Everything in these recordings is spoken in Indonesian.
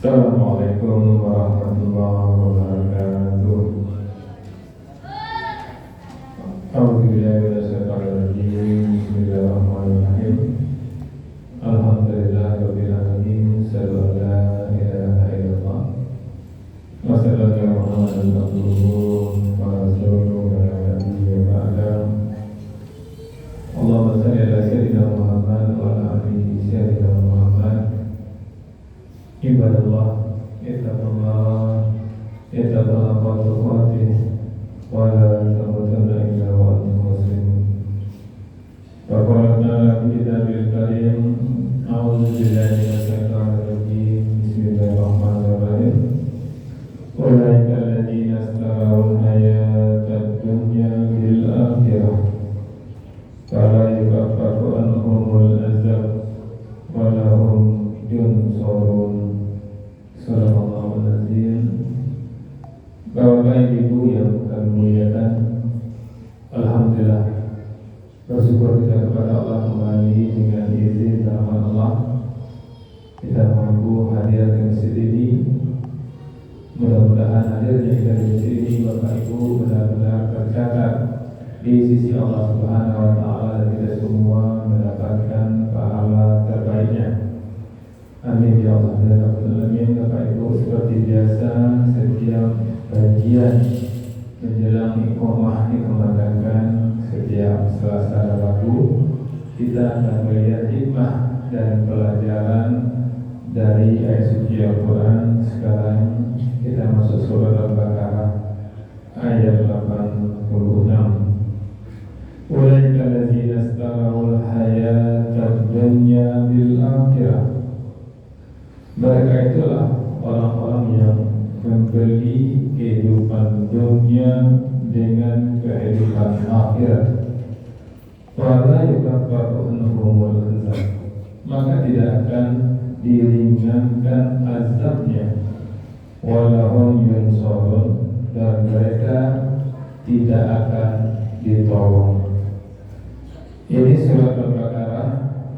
Assalamualaikum warahmatullahi wabarakatuh. A'udzubillahi minasyaitonir rajim. Bismillahirrahmanirrahim. Alhamdulillahirabbil alamin. Sallallahu la ilaha illallah. Wa sallallahu ala Muhammadin abduhu wa rasuluhu la nabiyya ba'da. Allahumma shalli ala sayyidina Muhammad wa ala ali sayyidina Muhammad. Ibadallah, ittaqullah, ittaqullah tuqatih, wa la tamutunna illa wa antum muslimun. Wa qala ta'ala fi kitabil karim, a'udzu billahi minash shaitonir rajim. Bismillahirrahmanirrahim. Ulaika alladziina ishtaraw hayatad dunya bil akhirah, fala yukaffaru anhumul azab wa lahum yunsarun. Sallallahu alaihi. Bapak Ibu yang kami muliakan, alhamdulillah, bersyukur kita kepada Allah kembali dengan izin rahmat Allah kita mampu hadir di masjid ini. Mudah-mudahan hadirnya kita di masjid ini Bapak Ibu benar-benar tercatat di sisi Allah Subhanahu wa taala dan kita semua mendapatkan pahala terbaiknya. Amin ya Allah dan Rabbul Alamin. Bapak Ibu, seperti biasa setiap kajian menjelang iqamah dikumandangkan setiap Selasa dan Rabu, kita akan melihat hikmah dan pelajaran dari ayat suci Al-Quran. Sekarang kita masuk surat Al-Baqarah ayat 86. Ulaika alladzina istarawul hayatad dunya bil akhirah. Mereka itulah orang-orang yang membeli kehidupan dunia dengan kehidupan akhirat. Wala yukaffaru anhumul azab, maka tidak akan diringankan azabnya. Walahum yunsarun, dan mereka tidak akan ditolong. Ini surat Al-Baqarah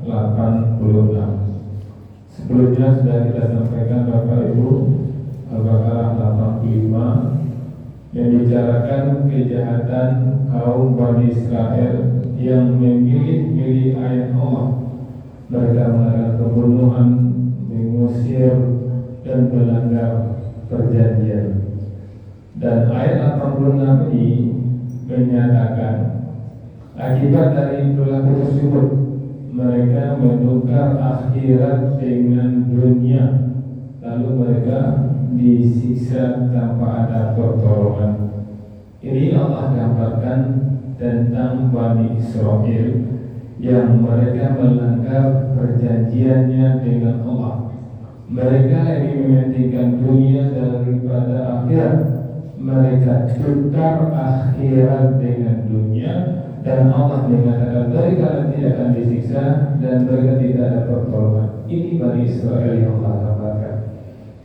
86. Sebelumnya sudah kita sampaikan Bapak Ibu, Al-Baqarah 85 membicarakan kejahatan kaum Bani Israel yang memilih ayat Allah. Mereka melakukan pembunuhan, mengusir dan melanggar perjanjian. Dan ayat 86 ini menyatakan akibat dari perilaku tersebut mereka menukar akhirat dengan dunia, lalu mereka disiksa tanpa ada pertolongan. Ini Allah gambarkan tentang Bani Israel yang mereka melanggar perjanjiannya dengan Allah. Mereka lebih mementingkan dunia daripada akhirat. Mereka tukar akhirat dengan dunia, dan Allah mengatakan mereka tidak akan disiksa dan mereka tidak ada pertolongan. Ini Bani Israel yang Allah gambarkan.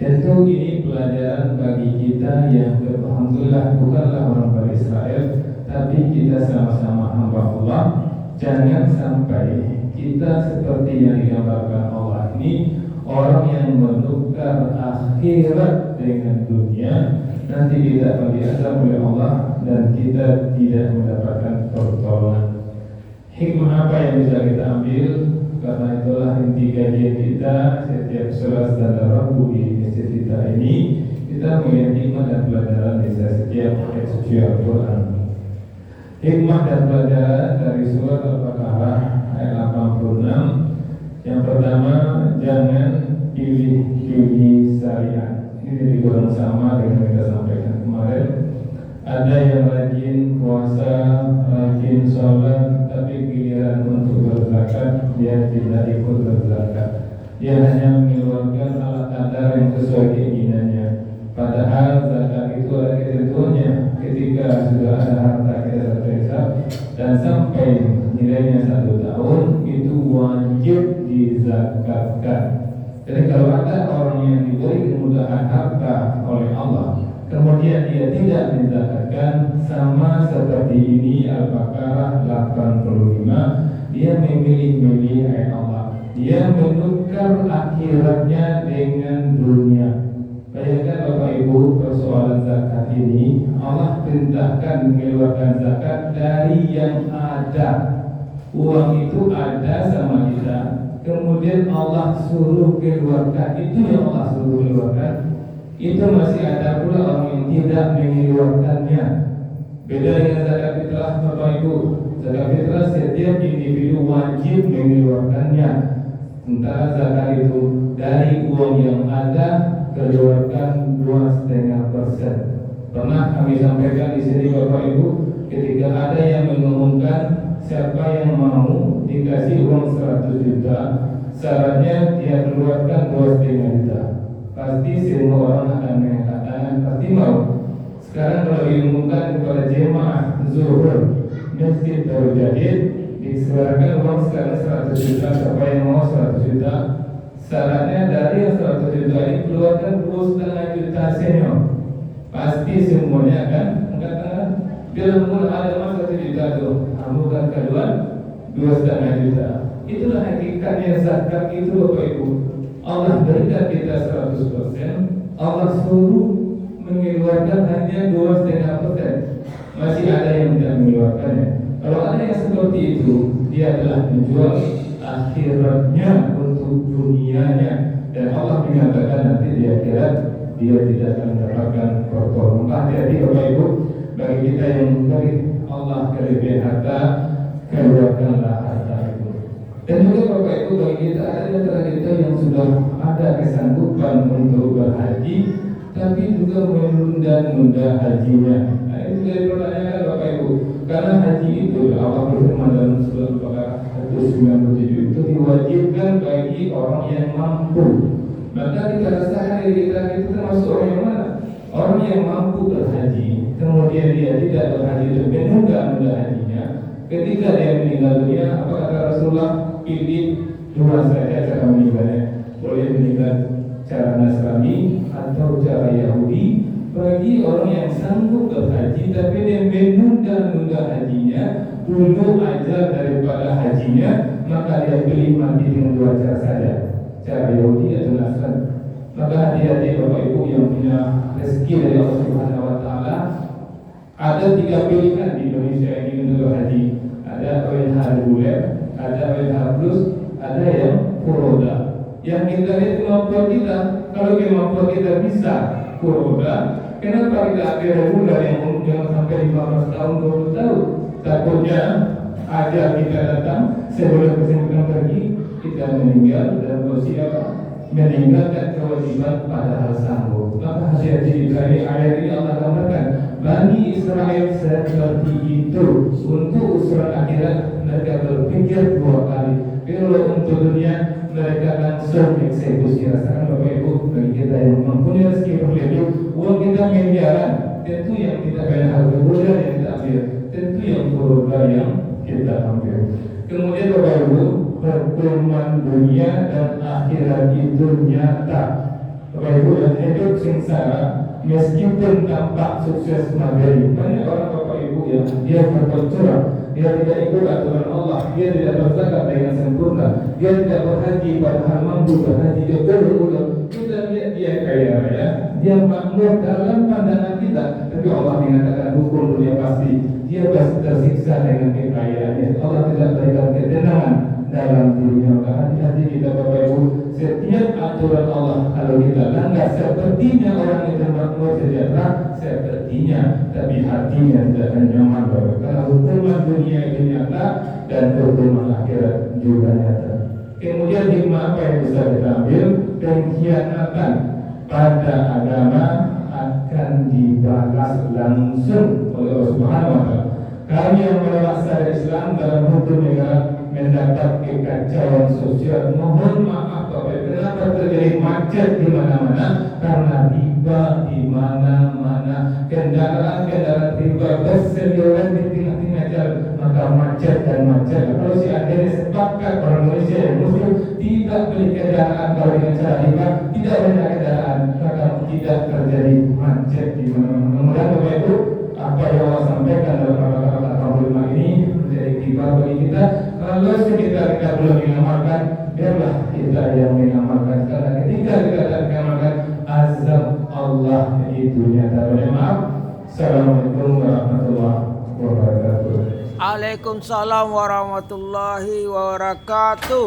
Tentu ini pelajaran bagi kita yang alhamdulillah bukanlah orang Bani Israel, tapi kita sama-sama hamba Allah. Jangan sampai kita seperti yang digambarkan Allah ini, orang yang menukar akhirat dengan dunia, nanti tidak diazab oleh Allah dan kita tidak mendapatkan pertolongan. Hikmah apa yang bisa kita ambil? Karena itulah inti kajian kita setiap Selasa dan Rabu di masjid kita ini. Kita melihat hikmah dan pelajaran di setiap ayat suci Al-Quran. Hikmah dan pelajaran dari surat Al-Baqarah ayat 86. Yang pertama, jangan pilih-pilih syariat. Ini dikurang sama dengan yang kita sampaikan kemarin. Ada yang rajin puasa, rajin sholat, tapi giliran untuk berzakat dia tidak ikut berzakat. Dia hanya mengeluarkan alat kadar yang sesuai keinginannya. Padahal zakat itu ada ketentuannya. Ketika sudah ada harta kita terhisap dan sampai nilainya 1 tahun, itu wajib dizakatkan. Jadi kalau ada orang yang diberi kemudahan harta oleh Allah, kemudian dia tidak menzakatkan, sama seperti ini Al-Baqarah 85, dia memilih ayat Allah. Dia menukar akhiratnya dengan dunia. Bayangkan Bapak Ibu, persoalan zakat ini Allah perintahkan mengeluarkan zakat dari yang ada. Uang itu ada sama kita, kemudian Allah suruh keluarkan. Itu yang Allah suruh keluarkan. Itu masih ada pula orang yang tidak mengeluarkannya. Beda dengan zakat fitrah Bapak Ibu. Zakat fitrah setiap individu wajib mengeluarkannya. Sementara zakat itu dari uang yang ada keluarkan 2,5%. Pernah kami sampaikan di sini Bapak Ibu, ketika ada yang mengumumkan siapa yang mau dikasih uang 100 juta, syaratnya dia keluarkan 2,5 juta. Pasti semua orang akan mengatakan pasti mau. Sekarang kalau diumumkan kepada jemaah zuhur Masjid Darul Jadid, disebarkan uang sekarang 100 juta, siapa yang mau 100 juta, syaratnya dari 100 juta ini keluarkan 2,5 juta senior. Pasti semuanya akan angkat tangan. Bila mula ada mas 1 juta tuh, kamu kan kedua 2,5 juta. Itulah hakikatnya zakat itu Bapak Ibu. Allah berikan kita 100%, Allah suruh mengeluarkan hanya 2,5%. Masih ada yang tidak mengeluarkannya. Kalau ada yang seperti itu, dia adalah menjual akhiratnya untuk dunianya. Dan Allah mengatakan nanti di akhirat dia tidak akan mendapatkan pertolongan. Hati-hati Bapak Ibu, bagi kita yang dari Allah kelebihan harta, keluarkanlah harta itu. Dan juga Bapak Ibu, bagi kita ada di antara kita yang sudah ada kesanggupan untuk berhaji, tapi juga menunda-nunda hajinya. Nah, itu jadi pertanyaan Bapak Ibu. Karena haji itu Allah berfirman dalam surah Al-Baqarah 197 itu diwajibkan bagi orang yang mampu. Maka kita rasakan diri kita itu termasuk orang yang mana? Orang yang mampu berhaji, kemudian dia tidak berhaji dan menunda-nunda hajinya. Ketika dia meninggal dunia, apa kata Rasulullah? Pilih dua saja cara meninggalnya. Boleh meninggal cara Nasrani atau cara Yahudi. Bagi orang yang sanggup berhaji tapi dia menunda-nunda hajinya, dulu aja daripada hajinya, maka dia pilih mati dengan dua cara saja, cara Yahudi atau Nasrani. Maka hati-hati Bapak Ibu yang punya rezeki dari Allah Subhanahu Wa Taala. Ada 3 pilihan di Indonesia ini untuk berhaji. Ada ONH reguler, ada ONH plus, ada yang furoda. Yang kita lihat kemampuan kita. Kalau kemampuan kita bisa furoda, kenapa kita ambil reguler yang sampai 15 tahun, 20 tahun? Takutnya ada kita datang sebelum kesibukan pergi, kita meninggal dan wasiat meninggalkan kewajiban padahal sanggup. Maka hati-hati dari ayat ini Allah gambarkan Bani Israel seperti itu. Untuk usulan akhirat mereka berpikir 2 kali. Kalau untuk dunia mereka langsung eksekusi. Rasakan Bapak Ibu, bagi kita yang mempunyai rezeki berlebih, uang kita miliaran, tentu yang kita bayar harga mudah yang kita ambil, tentu yang furoda yang kita ambil. Kemudian Bapak Ibu, pertemuan dunia dan akhirat itu nyata. Bapak Ibu yang hidup sengsara, meskipun tampak sukses materi, banyak orang Bapak Ibu yang dia berbuat curang, dia tidak ikut aturan Allah, dia tidak berzakat dengan sempurna, dia tidak berhaji padahal mampu berhaji, dia berulur. Kita lihat dia kaya raya, dia makmur dalam pandangan kita, tapi Allah mengatakan hukum dunia pasti dia pasti tersiksa dengan kekayaannya. Allah tidak berikan ketenangan dalam dirinya. Maka hati-hati kita Bapak Ibu, setiap aturan Allah kalau kita langgar, sepertinya orang itu makmur sejahtera, sepertinya, tapi hatinya tidak akan nyaman Bapak. Karena hukuman dunia itu nyata dan hukuman akhirat juga nyata. Kemudian hikmah apa yang bisa kita ambil? Pengkhianatan pada agama akan dibalas langsung oleh Allah Subhanahu Wa Taala. Kami yang menolak syariat Islam dalam hukum negara mendapat kekacauan sosial. Mohon maaf Bapak, kenapa terjadi macet di mana-mana? Karena riba di mana-mana. Kendaraan riba berseliweran di tengah-tengah jalan, maka macet dan macet. Kalau si akhirnya sepakat orang Indonesia yang Muslim tidak beli kendaraan kalau dengan cara riba, tidak banyak kendaraan, maka tidak terjadi macet di mana-mana. Kemudian Bapak Ibu, apa yang Allah sampaikan dalam Al-Quran ini menjadi tiba bagi kita. Kalau sekitar kita belum mengamalkan, biarlah kita yang mengamalkan, karena ketika kita mengamalkan azab Allah itu nyata. Maaf. Assalamualaikum warahmatullahi wabarakatuh. Waalaikumsalam warahmatullahi wabarakatuh.